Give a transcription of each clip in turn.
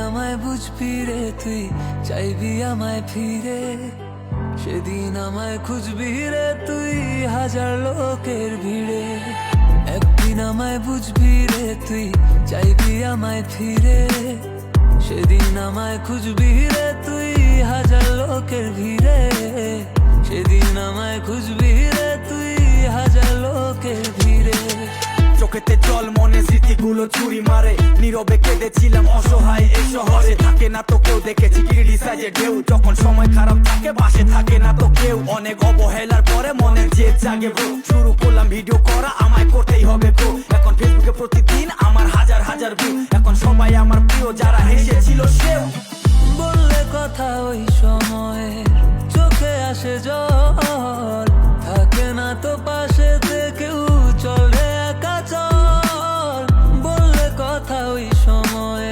আমায় বুঝবি রে তুই, চাইবি আমায় ফিরে। সেদিন আমায় খুঁজবি রে তুই হাজার লোকের ভিড়ে। একদিন আমায় বুঝবি রে তুই, চাইবি আমায় ফিরে। সেদিন আমায় খুঁজবি রে তুই হাজার লোকের ভিড়ে। সেদিন আমায় খুঁজবি রে তুই হাজার লোকের ভিড়ে। চোখেতে জল, মনে স্মৃতিগুলো ছুরি মারে। নীরবে কেঁদেছিলাম অসহায় এই শহরে। থাকে না তো কেউ, দেখেছি ক্রিটিসাইজের ঢেউ। যখন সময় খারাপ থাকে পাশে থাকে না তো কেউ। অনেক অবহেলার পরে মনের জেদ জাগে ব্রো। শুরু করলাম ভিডিও করা, আমায় করতেই হবে ব্রো। এখন ফেসবুকে প্রতিদিন আমার হাজার হাজার ভিউ। এখন সবাই আমার প্রিয়, যারা হেসেছিল সেও। বললে কথা ওই সময় চোখে আসে জল। থাকে না তো পাশেতে কেউ, চলে একা চল। বললে কথা ওই সময়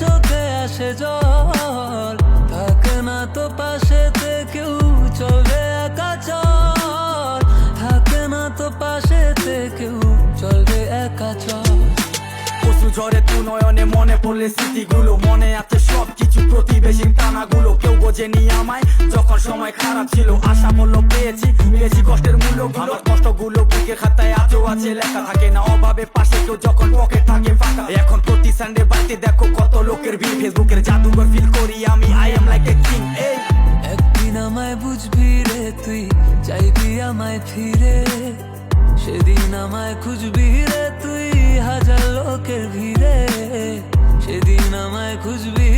চোখে আসে জল। থাকে না তো পাশেতে কেউ, চলে একা চল। থাকে না তো পাশেতে কেউ, চলবে একা চল। অশ্রু ঝরে তু নয়নে, মনে পড়লে স্মৃতিগুলো। মনে আছে সবকিছু, প্রতিবেশীর টানাগুলো। কেউ বোঝেনি আমায় যখন সময় খারাপ ছিল। আশা বলল পেয়েছি কষ্টের মূল্যগুলো। আমার কষ্টগুলো বুকের খাতায় আজও আছে লেখা। থাকে না অভাবে পাশে কেউ যখন পকেট থাকে ফাঁকা। এখন প্রতি সানডে বাড়িতে দেখো কত লোকের ভিড়। ফেসবুকের জাদুঘর ফিল করি আমি, I am like a king. একদিন আমায় বুঝবি রে তুই, চাইবি আমায় ফিরে। সেদিন আমায় খুঁজবি রে তুই হাজার লোকের ভিড়ে। সেদিন আমায় খুঁজবি